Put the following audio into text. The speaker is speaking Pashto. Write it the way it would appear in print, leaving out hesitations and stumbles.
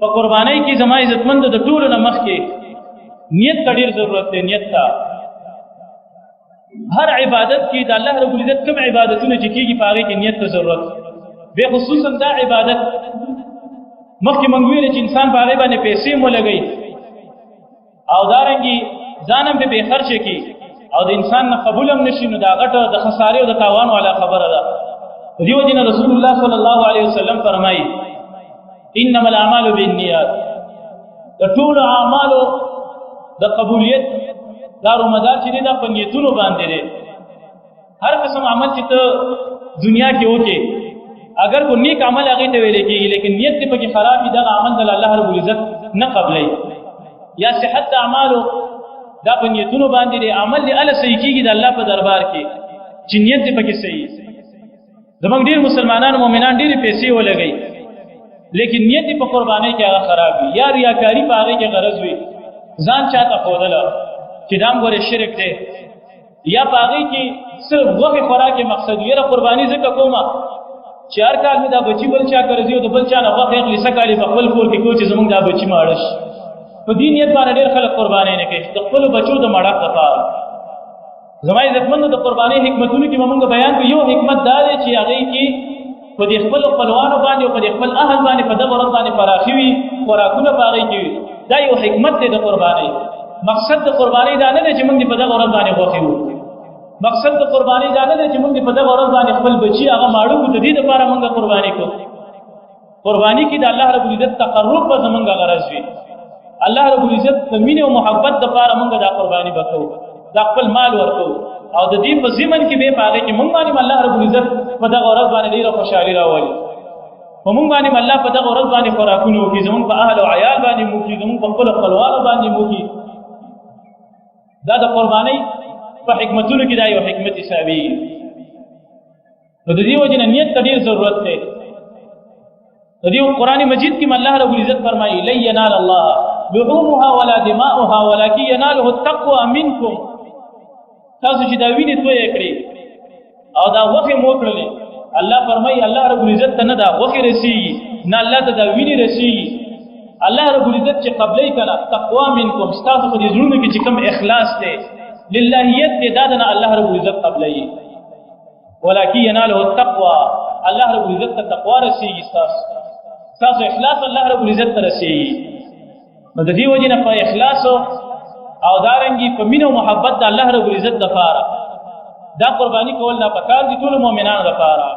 په قربانۍ کې زما عزتمند د ټولو نه مخکې نیت ته ډېر ضرورت دی. نیت ته هر عبادت کې د الله رب العزت کوم عبادتونه چې کېږي په هغې کې نیت ته ضرورت. بیا خصوصا دا عبادت مخکې موږ ویلې چې انسان په هغې باندې پیسې مو لګوي او دارنګې ځان هم پې بې خرچه کړي او د انسان نه قبول هم نه شي، نو دا غټه د خسارې او د تاوان والا خبره ده. په دې وجې نه رسول الله صلی الله علیه وسلم فرمایي انما الاعمال بالنیات، د ټولو اعمالو د قبولیت دارومدار چې دی دا په نیتونو باندې دی. هر قسم عمل چې ته دنیا کې وکړې اگر کو نیک عمل هغې ته ویلې کېږي، لیکن نیت دې پکې خراب وي دغه عمل د الله رب العزت نه قبلوي. یا صحت د اعمالو دا په نیتونو باندې دی، عمل دې هله صحیح کېږي د الله په دربار کې چې نیت دې پکې صحیح. زموږ ډېر مسلمانان مؤمنان ډېرې پیسې ولګوي لیکن نیت دې په قربانۍ کې هغه خراب وي، یا ریاکاري په هغې کې غرض وي، ځان چاته ښودله چې دا هم ګورې شرک دی، یا په هغې کې صرف غوښې خوراکې مقصد وي. یاره قرباني ځکه کومه چې هر کال مې دا بچي بل چا ګرځي او د بل چا نه غوښې اخلي، څه کال یې په خپل کور کې کوو چې زموږ دا بچي ماړه شي. په دې نیت باندې ډېر خلک قربانۍ نه کوي د خپلو بچو د مړښت لپاره. زما عزتمندو د قربانۍ حکمتونو کې به موږ بیان کړو. یو حکمت دا دی چې هغې کې په دې خپلو خپلوانو باندې او په دې خپل اهل باندې په دغه ورځ باندې فراخي وي، خوراکونه په هغې کې وي. دا یو حکمت دی د قربانۍ. مقصد د قربانۍ دا نه دی چې موږ دې په دغه ورځ باندې غوښې وخورو. مقصد د قربانۍ دا نه دی چې موږ دې په دغه ورځ باندې خپل بچي هغه ماړه کړو. د دې دپاره موږ قرباني کوو. قرباني کې د الله رب العزت تقرب به زموږ غرض وي. الله رب العزت د مینې او محبت دپاره موږ دا قرباني به کوو، دا خپل مال ورکوو او د دې په ضمن کې به په هغې کې موږ باندې الله رب العزت په دغه ورځ باندې ډېره خوشحالي راولي. په موږ باندې الله په دغه ورځ باندې خوراکونه وکړي، زموږ په اهل او عیال باندې مو وکړي، زموږ په خپلو خپلوانو باندې مو وکړي. دا د قربانۍ په حکمتونو کې دا یو حکمت حسابېږي. نو د دې وجې نه نیت ته ډېر ضرورت دی. د دې قرآن مجید کې الله رب العزت فرمایي لن ینال الله لحومها ولا دماؤها ولکن یناله التقوى منکم. تاسو چې دا وینې تویې کړې او دا غوښې مو کړلې، الله فرمایي الله رب العزت ته نه دا غوښې رسېږي نه الله ته دا وینې رسېږي. الله رب العزت چې قبلې که نه تقوا منکم، ستاسو په دې زړونو کې چې کوم اخلاص دی للهیت دی دا نه الله رب العزت قبلوي. ولکن یناله التقوى، الله رب العزت ته تقوا رسېږي، ستاسو اخلاص الله رب العزت ته رسېږي. نو د دې وجې نه په اخلاصو او دارنګې په مینه او محبت د الله رب العزت دپاره دا قرباني کول دا پکار دي ټولو مؤمنانو دپاره.